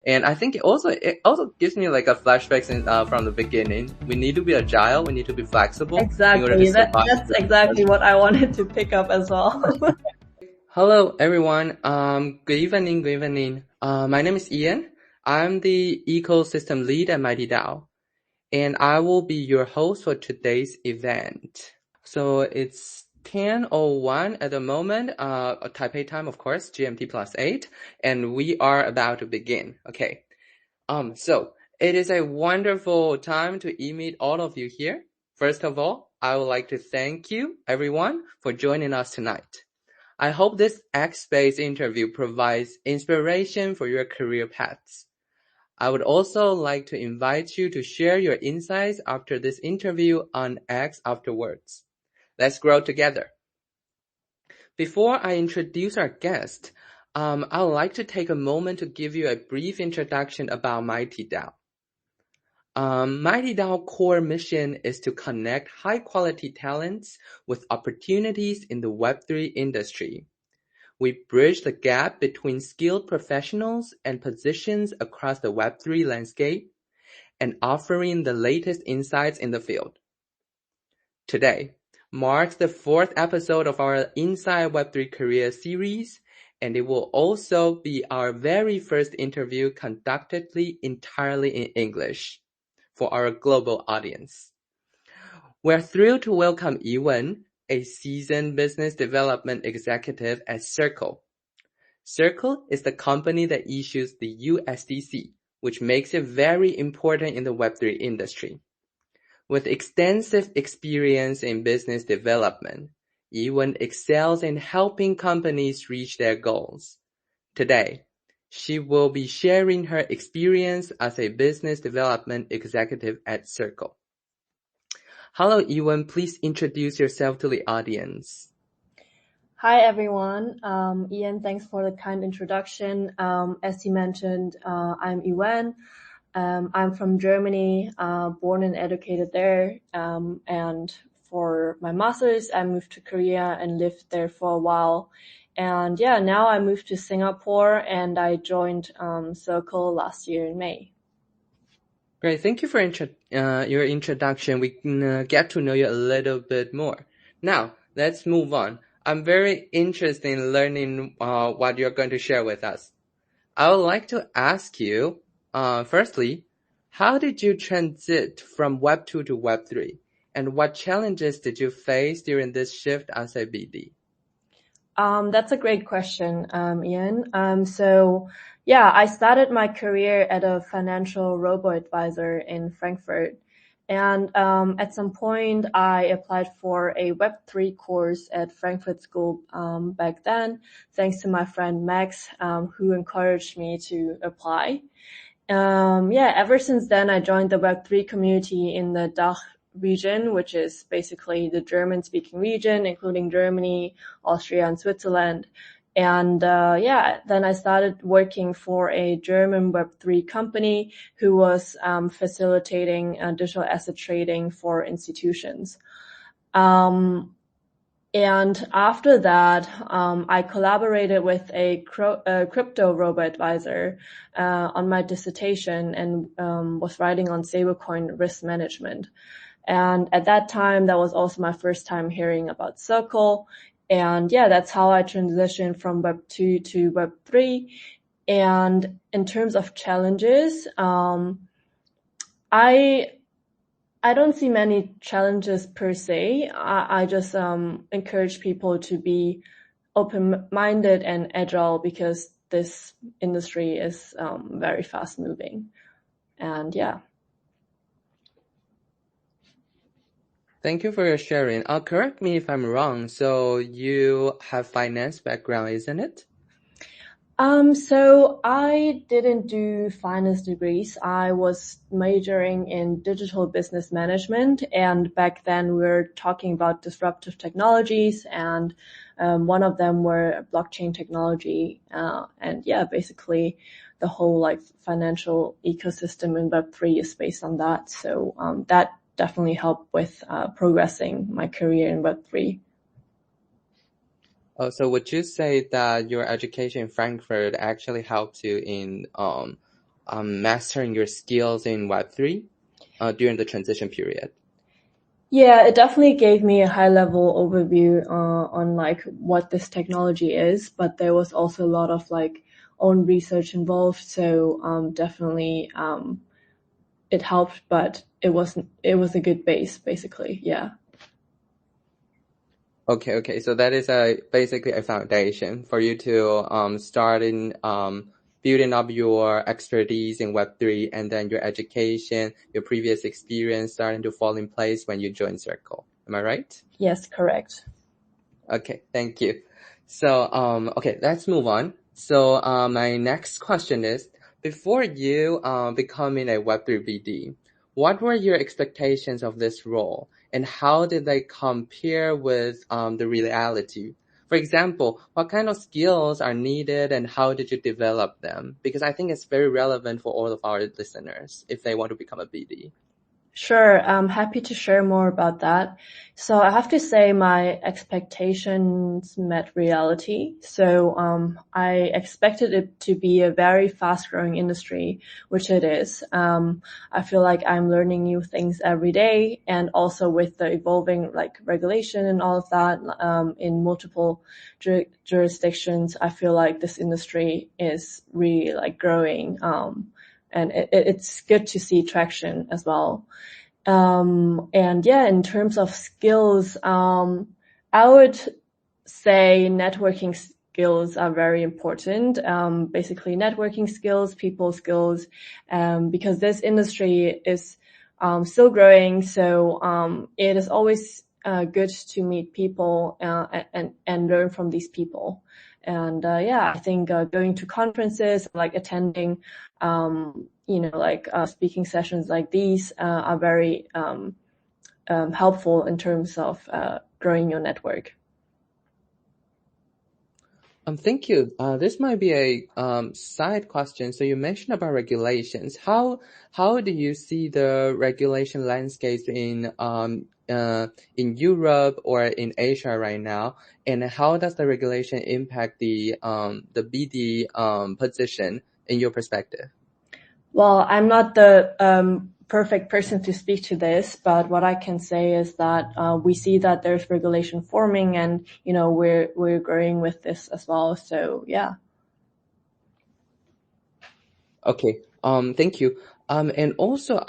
And I think it also gives me like a flashbacks from the beginning. We need to be agile. We need to be flexible in order to Exactly. survive. That's exactly what I wanted to pick up as well. Hello, everyone. Good evening. Good evening. My name is Ian. I'm the ecosystem lead at Mighty DAO, and I will be your host for today's event. So it's 10:01 at the moment, Taipei time, of course, GMT +8, and we are about to begin. Okay. So it is a wonderful time to meet all of you here. First of all, I would like to thank you, everyone, for joining us tonight. I hope this X-Space interview provides inspiration for your career paths. I would also like to invite you to share your insights after this interview on X afterwards. Let's grow together. Before I introduce our guest, I would like to take a moment to give you a brief introduction about Mighty DAO. Mighty DAO core mission is to connect high-quality talents with opportunities in the Web3 industry. We bridge the gap between skilled professionals and positions across the Web3 landscape and offering the latest insights in the field. Today marks the 4th episode of our Inside Web3 Career series, and it will also be our very first interview conducted entirely in English for our global audience. We're thrilled to welcome Yi Wen, a seasoned business development executive at Circle. Circle is the company that issues the USDC, which makes it very important in the Web3 industry. With extensive experience in business development, Yi Wen excels in helping companies reach their goals. Today, she will be sharing her experience as a business development executive at Circle. Hello, Yi Wen. Please introduce yourself to the audience. Hi, everyone. Ian, thanks for the kind introduction. As you mentioned, I'm Yi Wen. I'm from Germany, born and educated there. And for my master's, I moved to Korea and lived there for a while. And yeah, now I moved to Singapore and I joined Circle last year in May. Great. Thank you for your introduction. We can get to know you a little bit more. Now, let's move on. I'm very interested in learning what you're going to share with us. I would like to ask you, firstly, how did you transit from Web 2 to Web 3? And what challenges did you face during this shift as a BD? That's a great question, Ian. So yeah, I started my career at a financial robo-advisor in Frankfurt. And at some point, I applied for a Web3 course at Frankfurt School back then, thanks to my friend Max, who encouraged me to apply. Ever since then, I joined the Web3 community in the DACH region, which is basically the German-speaking region, including Germany, Austria, and Switzerland. And then I started working for a German Web3 company who was facilitating digital asset trading for institutions. And after that, I collaborated with a crypto robo-advisor on my dissertation and was writing on stablecoin risk management. And at that time, that was also my first time hearing about Circle. And yeah, that's how I transitioned from Web 2 to Web 3. And in terms of challenges, I don't see many challenges per se. I just encourage people to be open-minded and agile because this industry is very fast-moving. And yeah. Thank you for your sharing. Correct me if I'm wrong. So you have finance background, isn't it? So I didn't do finance degrees. I was majoring in digital business management, and back then we were talking about disruptive technologies, and one of them were blockchain technology, and yeah, basically the whole like financial ecosystem in Web3 is based on that. So that definitely helped with progressing my career in Web3. Oh, so would you say that your education in Frankfurt actually helped you in mastering your skills in Web3 during the transition period? Yeah, it definitely gave me a high level overview on like what this technology is, but there was also a lot of like own research involved. So definitely it helped, but it was a good base basically. Yeah. Okay. So that is basically a foundation for you to start in building up your expertise in Web3, and then your education, your previous experience starting to fall in place when you join Circle. Am I right? Yes, correct. Okay, thank you. So okay, let's move on. So my next question is, before you becoming a Web3 BD, what were your expectations of this role, and how did they compare with the reality? For example, what kind of skills are needed and how did you develop them? Because I think it's very relevant for all of our listeners if they want to become a BD. Sure. I'm happy to share more about that. So I have to say my expectations met reality. So I expected it to be a very fast growing industry, which it is. I feel like I'm learning new things every day, and also with the evolving like regulation and all of that in multiple jurisdictions, I feel like this industry is really like growing. And it's good to see traction as well. And yeah, in terms of skills, I would say networking skills are very important. Basically networking skills, people skills, because this industry is, still growing. So, it is always, good to meet people, and learn from these people. And, yeah, I think, going to conferences, like attending, speaking sessions like these, are very, helpful in terms of, growing your network. Thank you. This might be a side question. So you mentioned about regulations. How do you see the regulation landscape in Europe or in Asia right now, and how does the regulation impact the BD position in your perspective? Well, I'm not the perfect person to speak to this, but what I can say is that we see that there's regulation forming, and we're growing with this as well. So yeah. Okay. Thank you. And also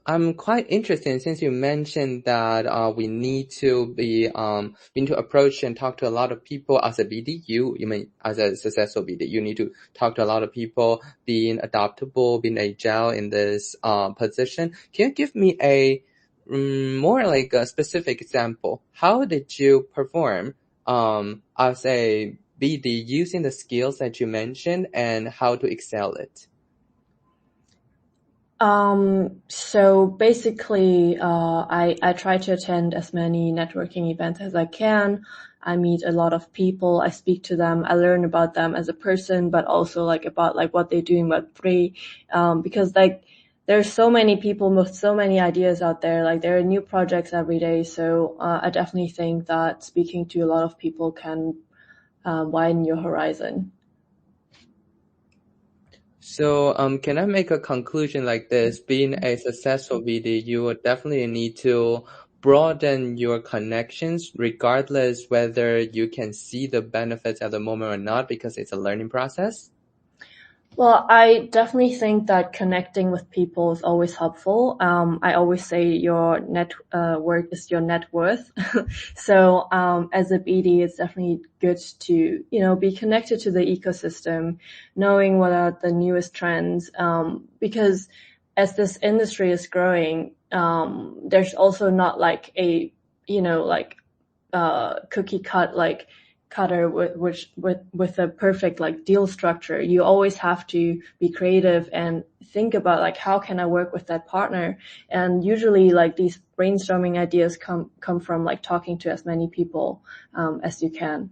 I'm quite interested, since you mentioned that we need to approach and talk to a lot of people as a BD. You mean as a successful BD, you need to talk to a lot of people, being adaptable, being agile in this position. Can you give me a more like a specific example? How did you perform as a BD using the skills that you mentioned, and how to excel it? So basically, I try to attend as many networking events as I can. I meet a lot of people. I speak to them. I learn about them as a person, but also like about like what they do in Web3. Because like there's so many people with so many ideas out there. Like there are new projects every day. So, I definitely think that speaking to a lot of people can, widen your horizon. So, can I make a conclusion like this? Being a successful BD, you will definitely need to broaden your connections, regardless whether you can see the benefits at the moment or not, because it's a learning process. Well, I definitely think that connecting with people is always helpful. I always say your work is your net worth. So, as a BD, it's definitely good to, be connected to the ecosystem, knowing what are the newest trends. Because as this industry is growing, there's also not like a, cookie cutter with a perfect like deal structure. You always have to be creative and think about like how can I work with that partner. And usually like these brainstorming ideas come from like talking to as many people as you can.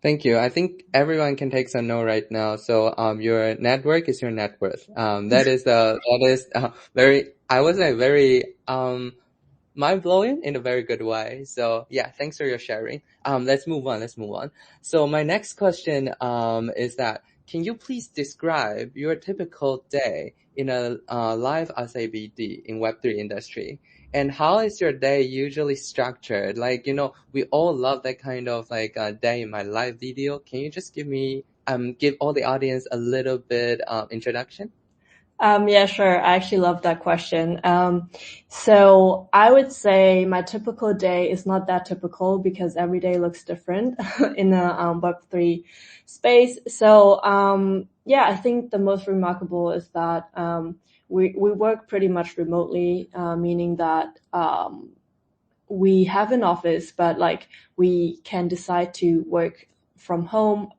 Thank you. I think everyone can take some note right now. So, your network is your net worth. That is very, I was a very, mind blowing in a very good way. So yeah, thanks for your sharing. Let's move on. So my next question, is that can you please describe your typical day in a live as a BD in Web3 industry? And how is your day usually structured? Like, we all love that kind of like day in my live video. Can you just give all the audience a little bit introduction? Yeah, sure. I actually love that question. So I would say my typical day is not that typical because every day looks different in the Web3 space. So yeah, I think the most remarkable is that we work pretty much remotely, meaning that we have an office, but like we can decide to work from home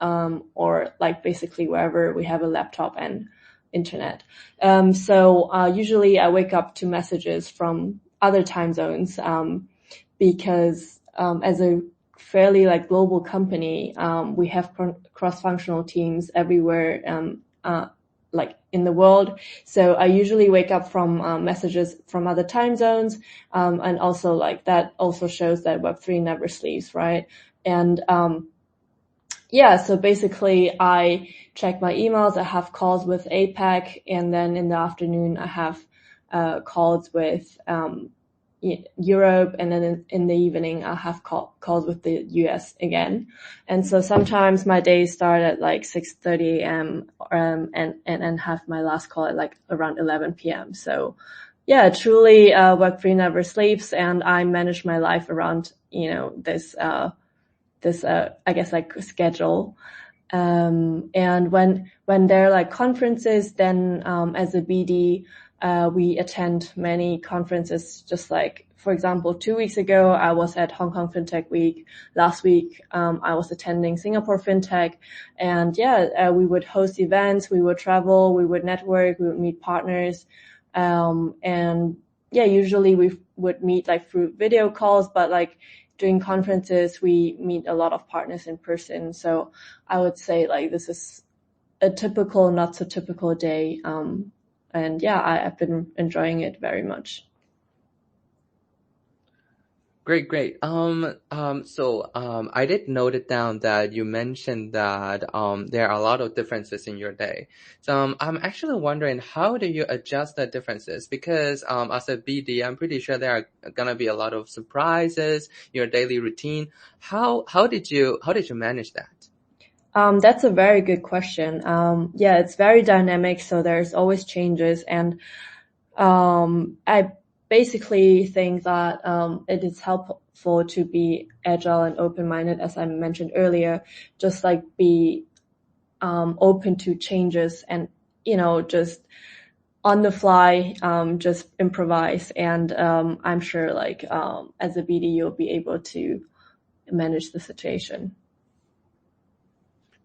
or like basically wherever we have a laptop and internet. So usually I wake up to messages from other time zones because as a fairly like global company, we have cross-functional teams everywhere like in the world. So I usually wake up from messages from other time zones, and also like that also shows that Web3 never sleeps, right? And yeah, so basically I check my emails, I have calls with APAC, and then in the afternoon I have calls with Europe, and then in the evening I have calls with the US again. And so sometimes my days start at like 6:30 a.m. and have my last call at like around 11 p.m. So yeah, truly Web3 never sleeps, and I manage my life around this I guess like schedule. And when there are like conferences, then as a BD we attend many conferences. Just like, for example, 2 weeks ago I was at Hong Kong Fintech Week. Last week I was attending Singapore Fintech, and yeah, we would host events, we would travel, we would network, we would meet partners, and yeah, usually we would meet like through video calls, but like during conferences, we meet a lot of partners in person. So I would say like this is a typical, not so typical day. And yeah, I've been enjoying it very much. Great. So I did note it down that you mentioned that there are a lot of differences in your day. So I'm actually wondering, how do you adjust the differences? Because as a BD, I'm pretty sure there are gonna be a lot of surprises in your daily routine. How did you manage that? That's a very good question. Yeah, it's very dynamic, so there's always changes, and I basically think that it is helpful to be agile and open-minded, as I mentioned earlier. Just like be open to changes, and just on the fly, just improvise. And I'm sure like as a BD you'll be able to manage the situation.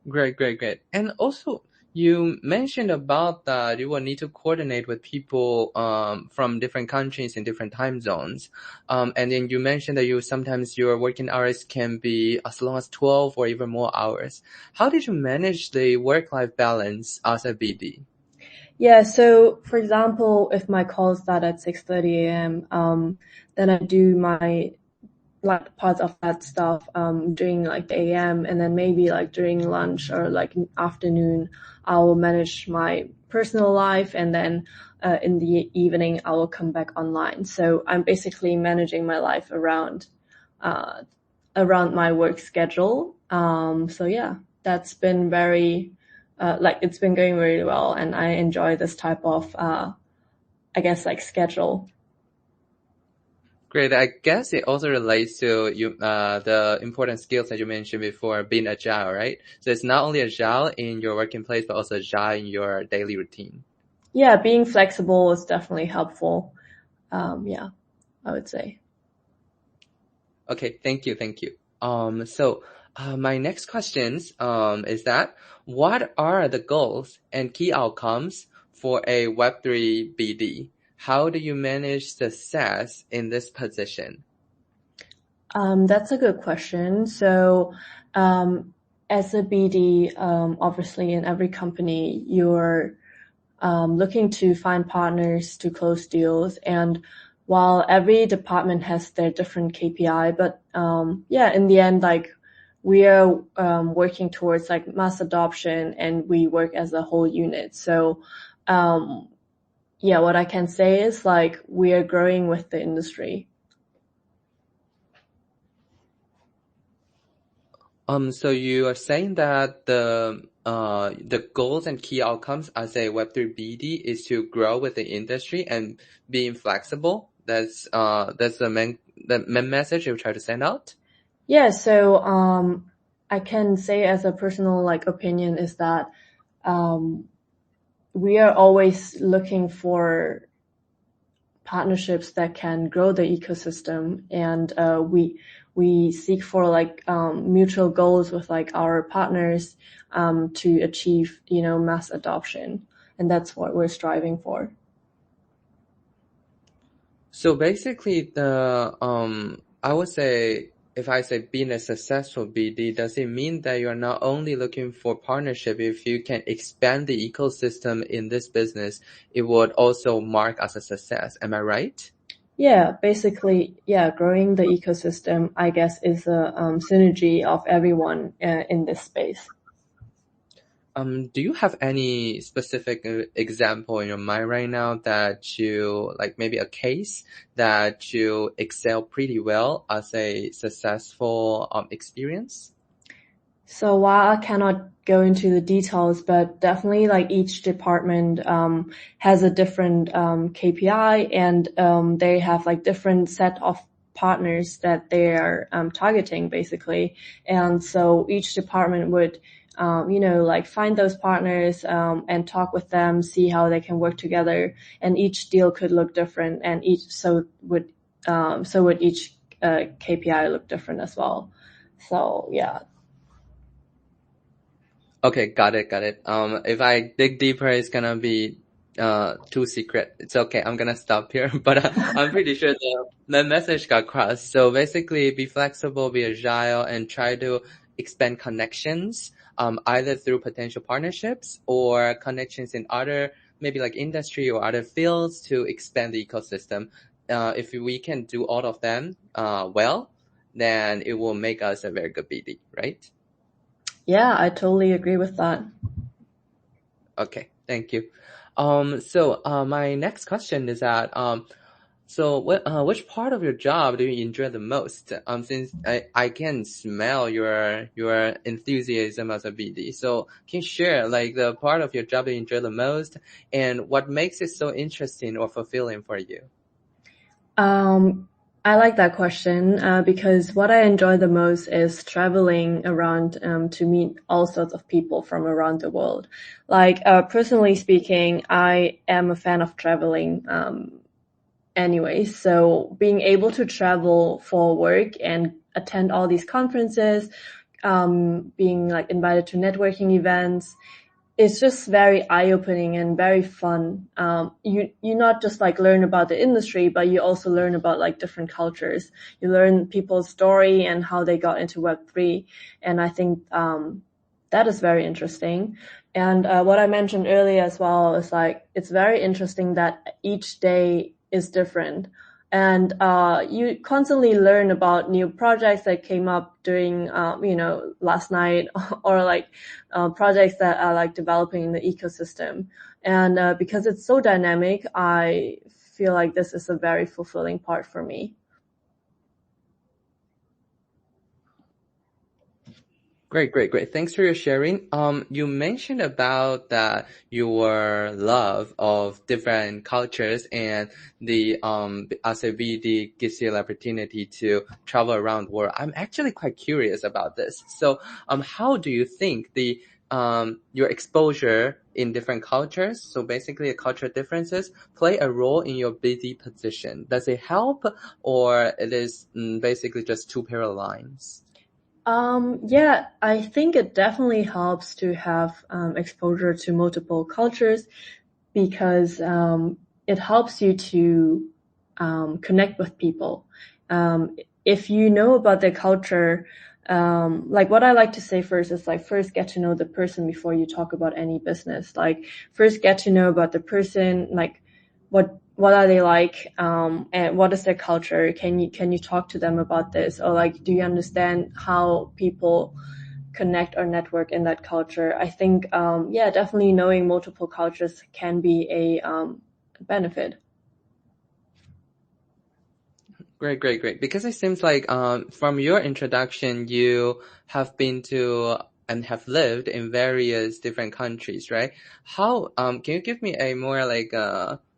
Great. And also, you mentioned about that you will need to coordinate with people from different countries in different time zones. And then you mentioned that sometimes your working hours can be as long as 12 or even more hours. How did you manage the work-life balance as a BD? Yeah, so for example, if my calls start at 6:30 a.m., then I do my like parts of that stuff during like the AM, and then maybe like during lunch or like afternoon I will manage my personal life, and then in the evening I will come back online. So I'm basically managing my life around my work schedule. So yeah, that's been very it's been going really well, and I enjoy this type of I guess like schedule. Great. I guess it also relates to the important skills that you mentioned before, being agile, right? So it's not only agile in your working place, but also agile in your daily routine. Yeah, being flexible is definitely helpful. Yeah, I would say. Okay, thank you. So my next questions is that what are the goals and key outcomes for a Web3 BD? How do you manage success in this position? That's a good question. So, as a BD, obviously in every company, you're looking to find partners to close deals. And while every department has their different KPI, but yeah, in the end, like we are working towards like mass adoption, and we work as a whole unit. So yeah, what I can say is like we are growing with the industry. So you are saying that the goals and key outcomes as a Web3 BD is to grow with the industry and being flexible. That's the main message you try to send out. Yeah, so I can say as a personal like opinion is that we are always looking for partnerships that can grow the ecosystem, and we seek for like mutual goals with like our partners to achieve, you know, mass adoption, and that's what we're striving for. So basically, I would say, if I say being a successful BD, does it mean that you're not only looking for partnership? If you can expand the ecosystem in this business, it would also mark as a success. Am I right? Yeah, basically, yeah, growing the ecosystem, I guess, is a synergy of everyone in this space. Do you have any specific example in your mind right now that you, like maybe a case that you excel pretty well as a successful experience? So while I cannot go into the details, but definitely like each department has a different KPI, and they have like different set of partners that they are targeting basically. And so each department would you know, like find those partners and talk with them, see how they can work together, and each deal could look different, and so would each KPI look different as well. So yeah. Okay, got it. If I dig deeper, it's gonna be too secret. It's okay. I'm gonna stop here, but I'm pretty sure the message got crossed. So basically, be flexible, be agile, and try to expand connections, either through potential partnerships or connections in other, maybe like industry or other fields to expand the ecosystem. If we can do all of them, well, then it will make us a very good BD, right? Yeah, I totally agree with that. Okay, thank you. So my next question is that so which part of your job do you enjoy the most? Since I can smell your enthusiasm as a BD, so can you share like the part of your job you enjoy the most and what makes it so interesting or fulfilling for you? I like that question because what I enjoy the most is traveling around to meet all sorts of people from around the world. Like personally speaking, I am a fan of traveling anyway. So being able to travel for work and attend all these conferences, being like invited to networking events, it's just very eye-opening and very fun. You not just like learn about the industry, but you also learn about like different cultures. You learn people's story and how they got into Web3. And I think that is very interesting. And what I mentioned earlier as well is like it's very interesting that each day is different. And you constantly learn about new projects that came up during, you know, last night, or like projects that are like developing in the ecosystem. And because it's so dynamic, I feel like this is a very fulfilling part for me. Great. Thanks for your sharing. You mentioned about that your love of different cultures and the as a VD gives you the opportunity to travel around the world. I'm actually quite curious about this. So, how do you think the your exposure in different cultures, so basically the cultural differences, play a role in your BD position? Does it help, or it is basically just two parallel lines? Yeah, I think it definitely helps to have exposure to multiple cultures because it helps you to connect with people. If you know about their culture, like what I like to say first is like first get to know the person before you talk about any business. Like first get to know about the person, like what what are they like, and what is their culture? Can you talk to them about this? Or like, do you understand how people connect or network in that culture? I think, definitely knowing multiple cultures can be a benefit. Great. Because it seems like from your introduction, you have been to and have lived in various different countries, right? How can you give me a more like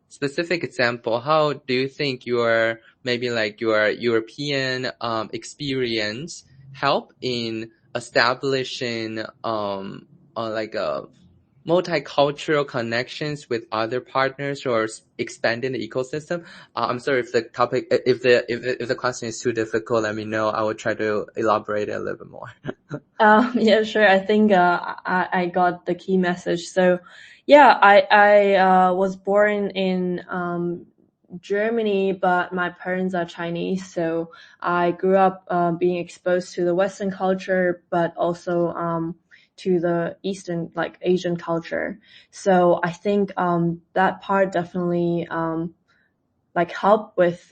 specific example? How do you think your maybe like your European experience help in establishing like a multicultural connections with other partners or expanding the ecosystem? I'm sorry if the topic, if the question is too difficult, let me know. I will try to elaborate it a little bit more. Yeah, sure. I think I got the key message. So, yeah, I was born in Germany, but my parents are Chinese, so I grew up being exposed to the Western culture, but also to the Eastern, like Asian culture. So I think that part definitely like help with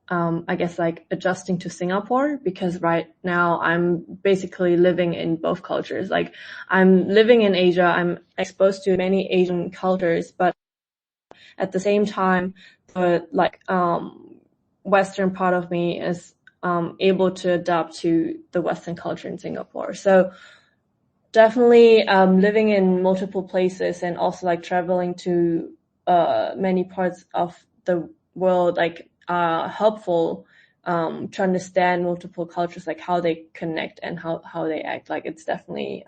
I guess like adjusting to Singapore, because right now I'm basically living in both cultures. Like I'm living in Asia, I'm exposed to many Asian cultures, but at the same time, the like Western part of me is able to adapt to the Western culture in Singapore. So definitely living in multiple places and also like traveling to many parts of the world like helpful to understand multiple cultures, like how they connect and how they act. Like it's definitely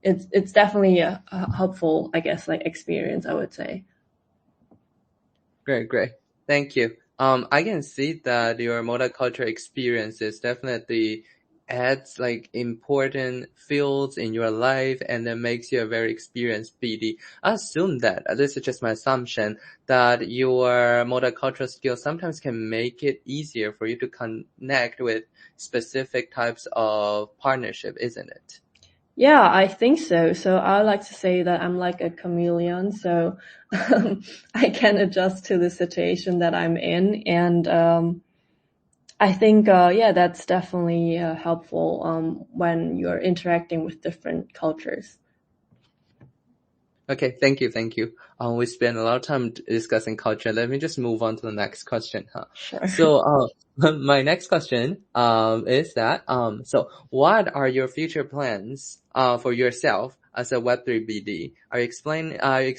it's definitely a helpful, I guess, like experience, I would say. Great. Thank you. I can see that your multicultural experiences definitely adds like important fields in your life and then makes you a very experienced BD. I assume that, this is just my assumption, that your multicultural skills sometimes can make it easier for you to connect with specific types of partnership, isn't it? Yeah, I think so. So I like to say that I'm like a chameleon. So I can adjust to the situation that I'm in. And I think, that's definitely helpful when you're interacting with different cultures. Okay, thank you. We spent a lot of time discussing culture. Let me just move on to the next question, huh? Sure. So, my next question, is that, so what are your future plans, for yourself as a Web3 BD? Are you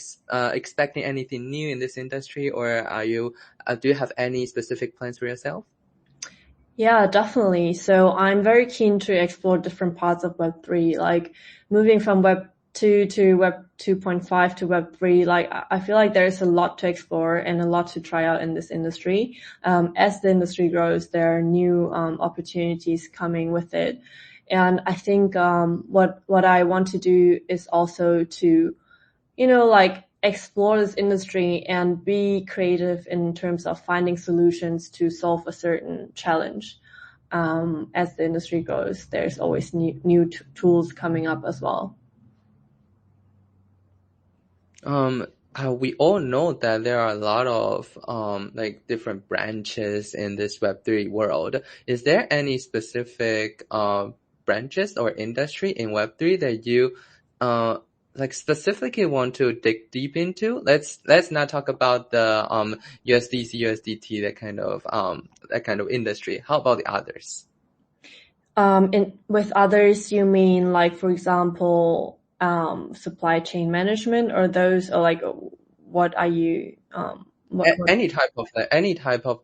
expecting anything new in this industry, or do you have any specific plans for yourself? Yeah, definitely. So I'm very keen to explore different parts of Web3, like moving from Web 2 to Web 2.5 to Web 3. Like I feel like there's a lot to explore and a lot to try out in this industry. As the industry grows, there are new opportunities coming with it. And I think what I want to do is also to like explore this industry and be creative in terms of finding solutions to solve a certain challenge. As the industry grows, there's always new tools coming up as well. Um, we all know that there are a lot of like different branches in this Web3 world. Is there any specific branches or industry in Web3 that you uh like specifically want to dig deep into? Let's not talk about the USDC, USDT, that kind of industry. How about the others? With others, you mean like, for example, supply chain management, or those, or like, what are you, what? Any type of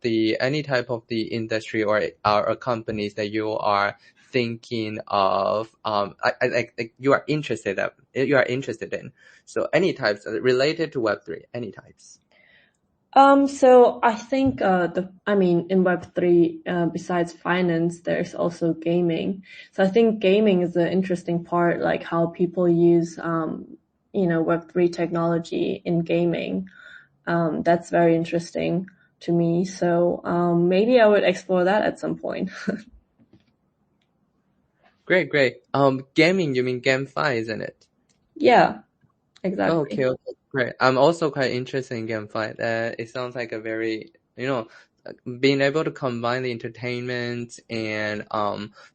the industry or companies that you are thinking of, you are interested in. So any types related to Web3, any types. So I think in Web3, besides finance, there's also gaming. So I think gaming is an interesting part, like how people use Web3 technology in gaming. That's very interesting to me. So maybe I would explore that at some point. Great. Gaming, you mean GameFi, isn't it? Yeah, exactly. Okay. Great. I'm also quite interested in GameFi. It sounds like a very, being able to combine the entertainment and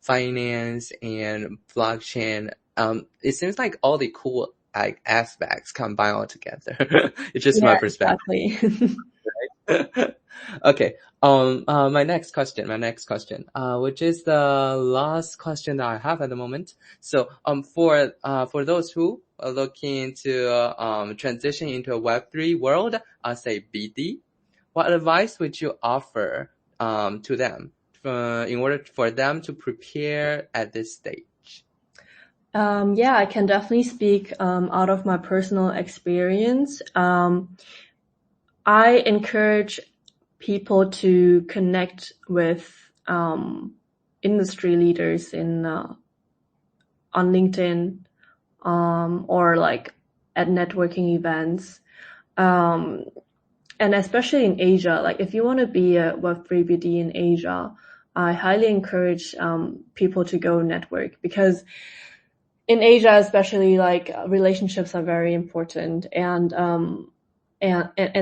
finance and blockchain. It seems like all the cool like aspects combine all together. It's just my Yeah, perspective. exactly. Okay. My next question, which is the last question that I have at the moment. So, for those who are looking to, transition into a Web3 world, say BD, what advice would you offer, to them, in order for them to prepare at this stage? Yeah, I can definitely speak out of my personal experience. I encourage people to connect with industry leaders on LinkedIn or like at networking events. And especially in Asia, like if you want to be a Web3 BD in Asia, I highly encourage people to go network, because in Asia, especially, like relationships are very important, and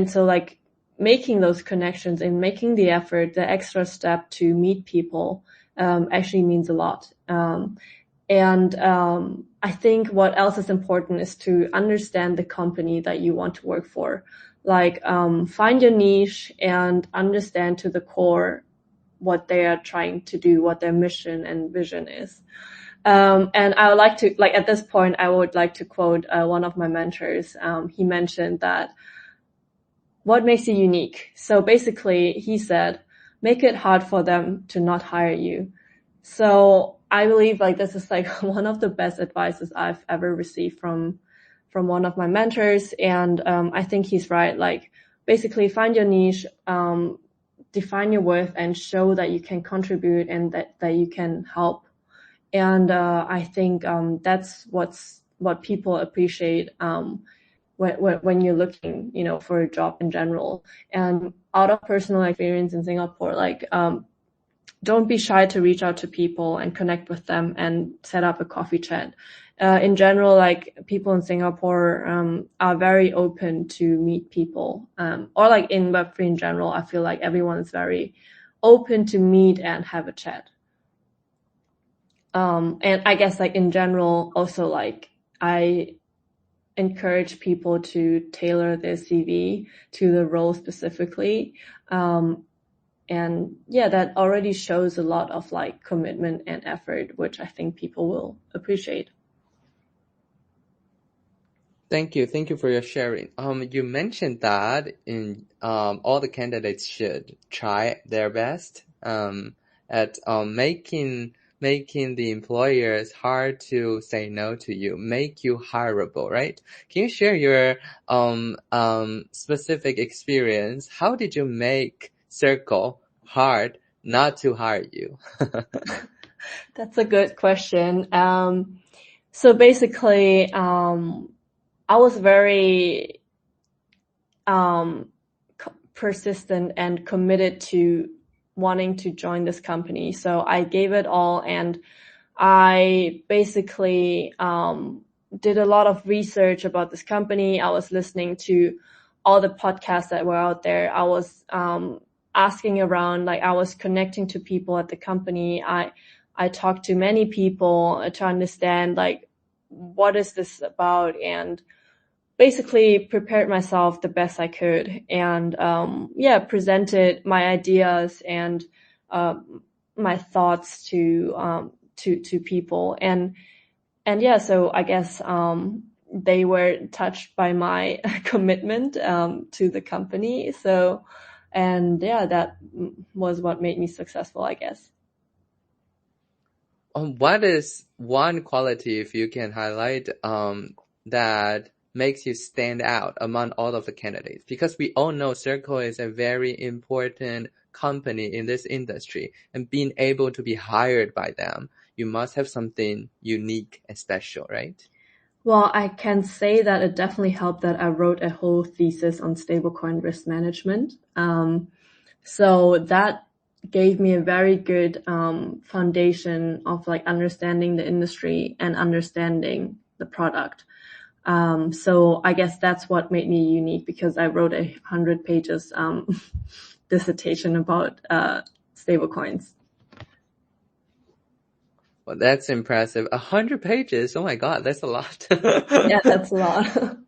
so like making those connections and making the effort, the extra step to meet people actually means a lot. I think what else is important is to understand the company that you want to work for. Like find your niche and understand to the core what they are trying to do, what their mission and vision is. And I would like to, like at this point, I would like to quote one of my mentors. He mentioned that what makes you unique? So basically, he said, make it hard for them to not hire you. So I believe like this is like one of the best advices I've ever received from one of my mentors. And I think he's right. Like basically find your niche, define your worth, and show that you can contribute and that you can help. And I think that's what people appreciate when you're looking, for a job in general. And out of personal experience in Singapore, like don't be shy to reach out to people and connect with them and set up a coffee chat. In general, like people in Singapore are very open to meet people, or like in Web3 in general, I feel like everyone is very open to meet and have a chat. And I guess like in general, also like I encourage people to tailor their CV to the role specifically. And yeah, that already shows a lot of like commitment and effort, which I think people will appreciate. Thank you. Thank you for your sharing. You mentioned that all the candidates should try their best, at, making the employers hard to say no to you, make you hireable, right? Can you share your, specific experience? How did you make Circle hard not to hire you? That's a good question. So basically, I was very persistent and committed to wanting to join this company. So I gave it all, and I basically did a lot of research about this company. I was listening to all the podcasts that were out there. I was asking around, like I was connecting to people at the company. I talked to many people to understand like what is this about, and basically prepared myself the best I could, and presented my ideas and my thoughts to people, and yeah, so I guess they were touched by my commitment to the company. So, and yeah, that was what made me successful, I guess. What is one quality, if you can highlight, that makes you stand out among all of the candidates? Because we all know Circle is a very important company in this industry, and being able to be hired by them, you must have something unique and special, right? Well, I can say that it definitely helped that I wrote a whole thesis on stablecoin risk management. So that gave me a very good foundation of like understanding the industry and understanding the product. So I guess that's what made me unique, because I wrote 100 pages dissertation about stablecoins. Well, that's impressive. 100 pages. Oh my God, that's a lot. Yeah, that's a lot.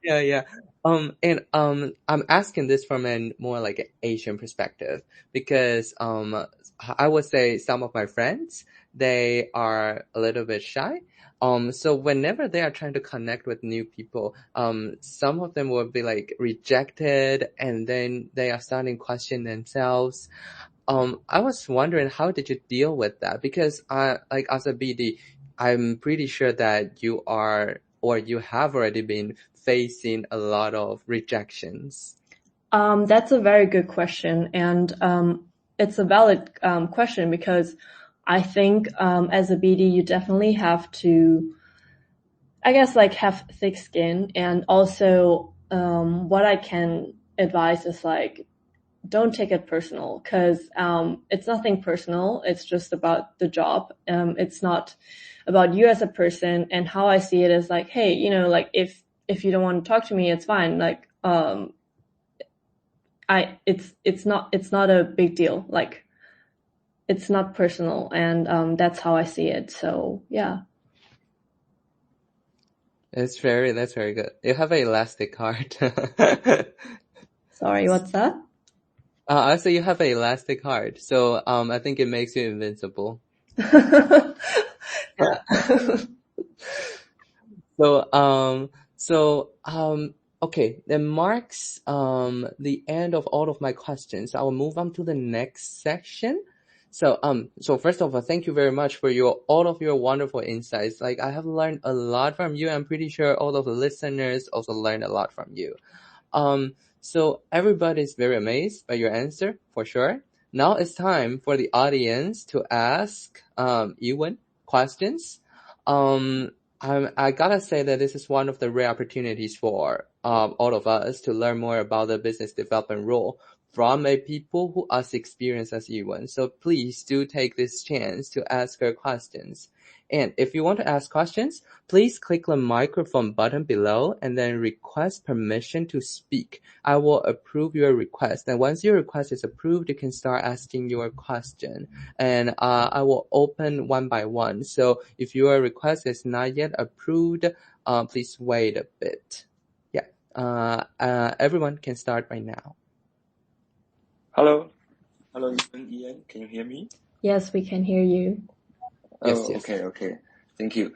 Yeah. And I'm asking this from a more like an Asian perspective because I would say some of my friends, they are a little bit shy. So whenever they are trying to connect with new people, some of them will be like rejected, and then they are starting to question themselves. I was wondering, how did you deal with that? Because like as a BD, I'm pretty sure that you are, or you have already been facing a lot of rejections. That's a very good question. And it's a valid question, because I think as a BD, you definitely have to, I guess, like have thick skin. And also what I can advise is like, don't take it personal, because it's nothing personal. It's just about the job. It's not about you as a person. And how I see it is like, hey, you know, like if you don't want to talk to me, it's fine. Like it's not a big deal. Like it's not personal, and that's how I see it. So yeah. That's very good. You have an elastic heart. Sorry, what's that? Also, you have an elastic heart, so I think it makes you invincible. Yeah. Okay, that marks the end of all of my questions. I will move on to the next section. So first of all, thank you very much for all of your wonderful insights. Like, I have learned a lot from you. I'm pretty sure all of the listeners also learned a lot from you. So everybody's very amazed by your answer, for sure. Now it's time for the audience to ask Yi Wen questions. I gotta say that this is one of the rare opportunities for all of us to learn more about the business development role from a people who are as experienced as Yi Wen. So please do take this chance to ask her questions. And if you want to ask questions, please click the microphone button below and then request permission to speak. I will approve your request. And once your request is approved, you can start asking your question. And I will open one by one. So if your request is not yet approved, please wait a bit. Yeah. Everyone can start right now. Hello, Ian. Can you hear me? Yes, we can hear you. Yes. Okay. Thank you.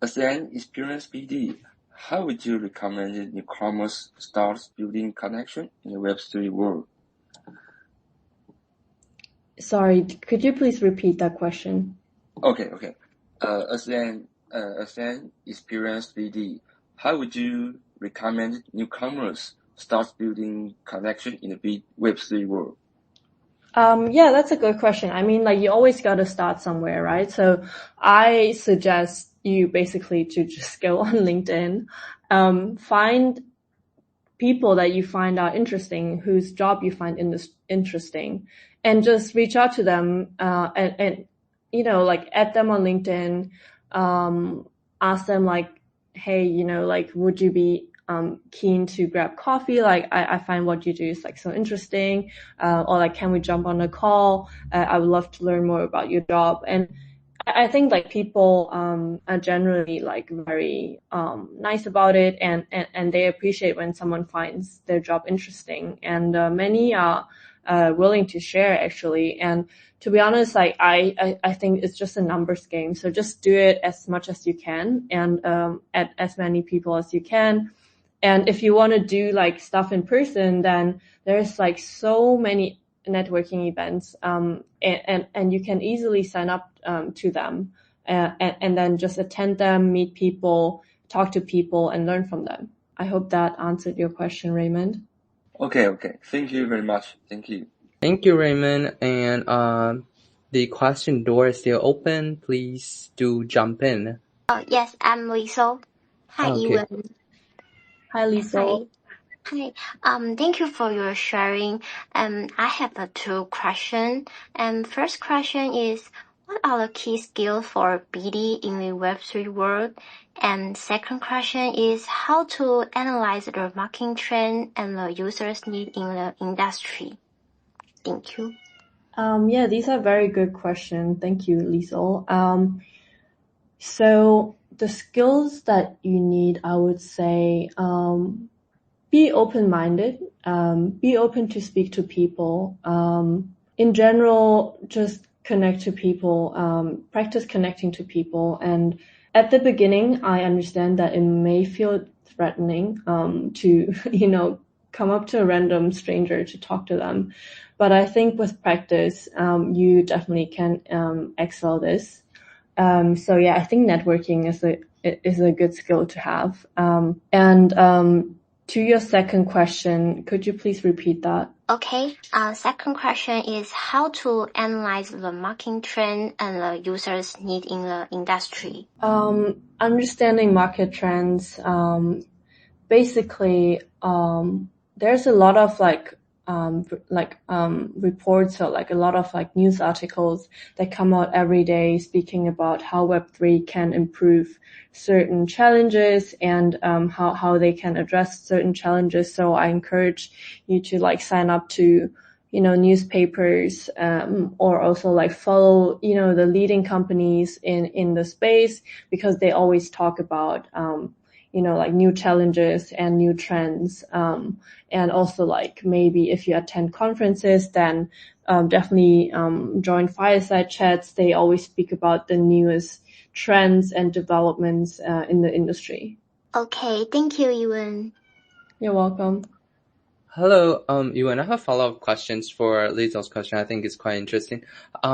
As an experienced BD, how would you recommend newcomers start building connection in the Web3 world? Sorry, could you please repeat that question? Okay. As an experienced BD, how would you recommend newcomers start building connection in the Web3 world? Yeah, that's a good question. I mean, like, you always got to start somewhere, right? So I suggest you basically to just go on LinkedIn, find people that you find are interesting, whose job you find interesting, and just reach out to them, and you know, like, add them on LinkedIn, ask them like, hey, you know, like, would you be keen to grab coffee? Like, I find what you do is like so interesting, or like, can we jump on a call? I would love to learn more about your job. And I think like people are generally like very nice about it, and they appreciate when someone finds their job interesting, and many are willing to share, actually. And to be honest, like I think it's just a numbers game. So just do it as much as you can, and add as many people as you can. And if you want to do like stuff in person, then there's like so many networking events, and you can easily sign up to them, and then just attend them, meet people, talk to people, and learn from them. I hope that answered your question, Raymond. Okay. Thank you very much. Thank you. Thank you, Raymond. And the question door is still open. Please do jump in. Oh, yes, I'm Liesel. Hi, Okay. Ewan. Hi, Lisa. Hi. Thank you for your sharing. I have two questions. First question is, what are the key skills for BD in the Web3 world? And second question is how to analyze the marketing trend and the users' need in the industry. Thank you. Yeah, these are very good questions. Thank you, Liesel. So the skills that you need, I would say, be open-minded, be open to speak to people. In general, just connect to people, practice connecting to people. And at the beginning, I understand that it may feel threatening, to, come up to a random stranger to talk to them. But I think with practice, you definitely can, excel this. So yeah, I think networking is a good skill to have. To your second question, could you please repeat that? Okay. Second question is how to analyze the marketing trend and the users' need in the industry. Understanding market trends. Basically, there's a lot of reports or a lot of news articles that come out every day speaking about how Web3 can improve certain challenges and how they can address certain challenges. So I encourage you to sign up to newspapers or also follow the leading companies in the space, because they always talk about new challenges and new trends. And also maybe if you attend conferences, then definitely join fireside chats. They always speak about the newest trends and developments in the industry. Okay, thank you, Yi Wen. You're welcome. Hello, Yi Wen. I have follow-up questions for Liesel's question. I think it's quite interesting.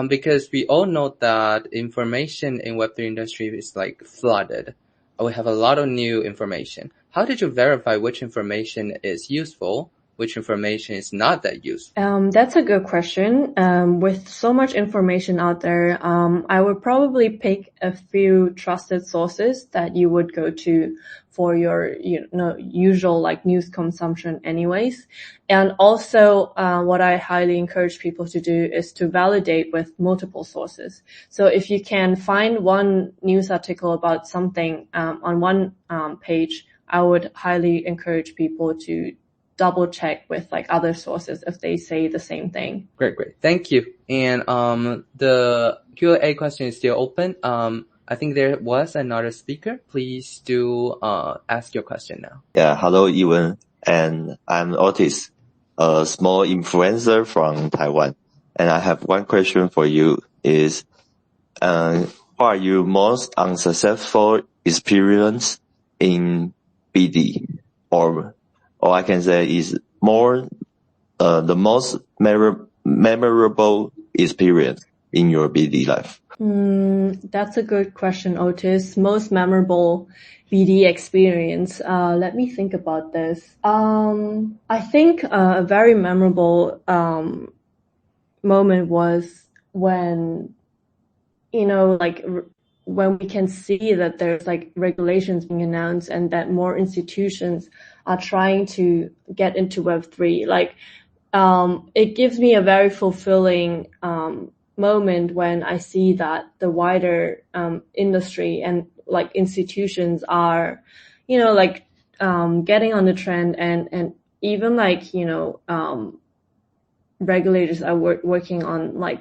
Because we all know that information in Web3 industry is flooded. We have a lot of new information. How did you verify which information is useful, which information is not that useful? That's a good question. With so much information out there, I would probably pick a few trusted sources that you would go to for your, usual news consumption anyways. And also, what I highly encourage people to do is to validate with multiple sources. So if you can find one news article about something, on one, page, I would highly encourage people to double check with other sources if they say the same thing. Great. Thank you. And the Q&A question is still open. I think there was another speaker. Please do ask your question now. Yeah, hello, Yi Wen. And I'm Otis, a small influencer from Taiwan. And I have one question for you is, what are your most unsuccessful experience in BD? Or I can say is more, the most memorable experience in your BD life? That's a good question, Otis. Most memorable BD experience. Let me think about this. I think a very memorable moment was when, when we can see that there's regulations being announced and that more institutions are trying to get into Web3. It gives me a very fulfilling moment when I see that the wider industry and institutions are, getting on the trend and even regulators are working on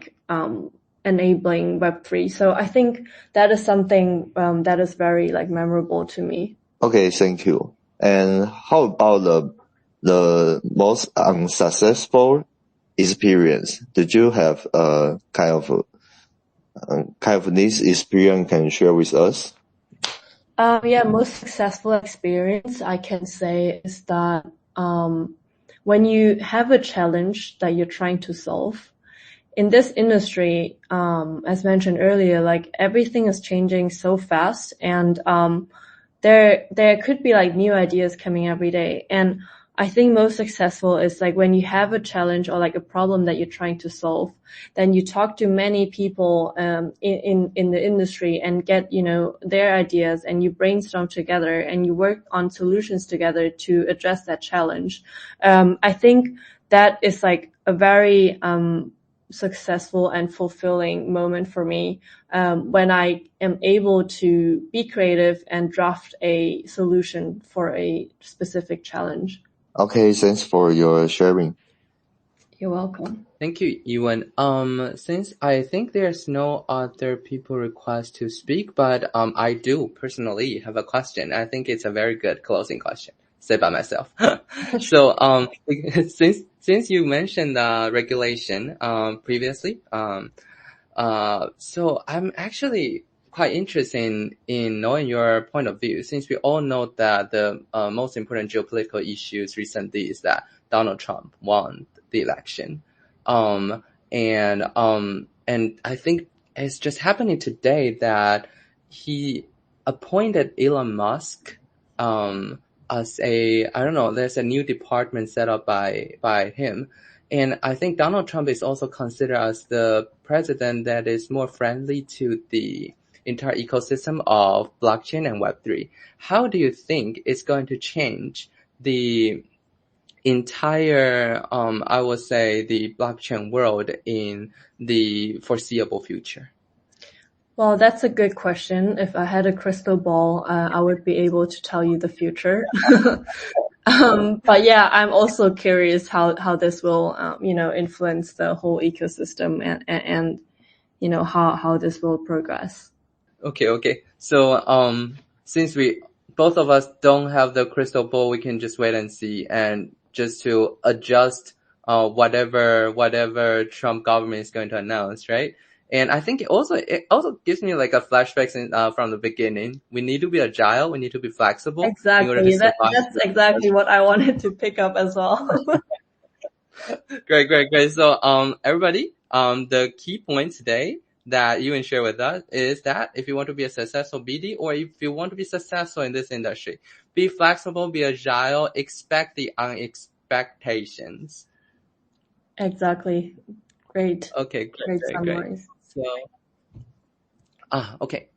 enabling Web3. So I think that is something that is very memorable to me. Okay, thank you. And how about the most unsuccessful experience? Did you have a kind of this experience can share with us? Yeah, most successful experience I can say is that when you have a challenge that you're trying to solve, in this industry, as mentioned earlier, everything is changing so fast, and there could be new ideas coming every day. And I think most successful is when you have a challenge or a problem that you're trying to solve, then you talk to many people in the industry and get their ideas, and you brainstorm together and you work on solutions together to address that challenge. I think that is a very successful and fulfilling moment for me when I am able to be creative and draft a solution for a specific challenge. Okay, thanks for your sharing. You're welcome. Thank you, Yi Wen. Since I think there's no other people request to speak, but I do personally have a question. I think it's a very good closing question. Say by myself. So since you mentioned regulation previously, so I'm actually quite interested in knowing your point of view, since we all know that the most important geopolitical issues recently is that Donald Trump won the election. And I think it's just happening today that he appointed Elon Musk as there's a new department set up by him. And I think Donald Trump is also considered as the president that is more friendly to the entire ecosystem of blockchain and Web3. How do you think it's going to change the entire, I would say, the blockchain world in the foreseeable future? Well, that's a good question. If I had a crystal ball, I would be able to tell you the future. But yeah, I'm also curious how this will, influence the whole ecosystem and how this will progress. Okay. So, since both of us don't have the crystal ball, we can just wait and see, and just to adjust, whatever Trump government is going to announce, right? And I think it also gives me like a flashback from the beginning. We need to be agile. We need to be flexible. Exactly. That's exactly what I wanted to pick up as well. Great. So, everybody, the key point today that you can share with us is that if you want to be a successful BD, or if you want to be successful in this industry, be flexible, be agile, expect the unexpectations. Exactly. Great. Okay, great summaries. Okay.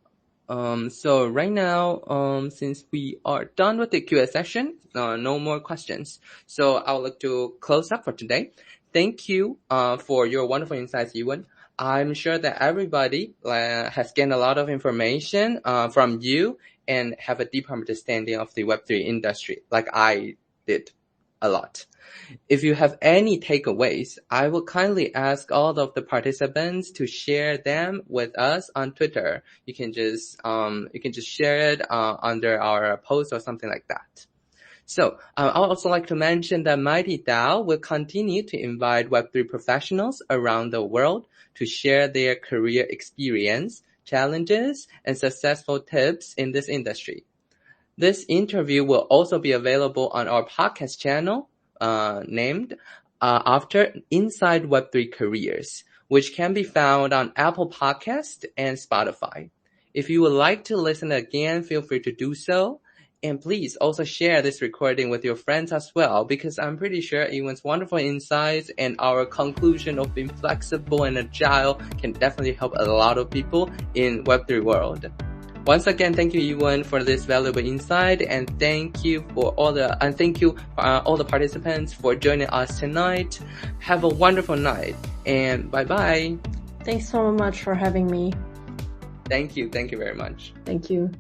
So right now, since we are done with the Q&A session, no more questions. So I would like to close up for today. Thank you, for your wonderful insights, Yi Wen. I'm sure that everybody has gained a lot of information from you and have a deeper understanding of the Web3 industry, like I did a lot. If you have any takeaways, I will kindly ask all of the participants to share them with us on Twitter. You can just share it under our post or something like that. So I would also like to mention that Mighty DAO will continue to invite Web3 professionals around the world to share their career experience, challenges, and successful tips in this industry. This interview will also be available on our podcast channel, named after Inside Web3 Careers, which can be found on Apple Podcast and Spotify. If you would like to listen again, feel free to do so. And please also share this recording with your friends as well, because I'm pretty sure Yi Wen's wonderful insights and our conclusion of being flexible and agile can definitely help a lot of people in Web3 world. Once again, thank you, Yi Wen, for this valuable insight, and thank you for all the participants for joining us tonight. Have a wonderful night, and bye-bye. Thanks so much for having me. Thank you very much. Thank you.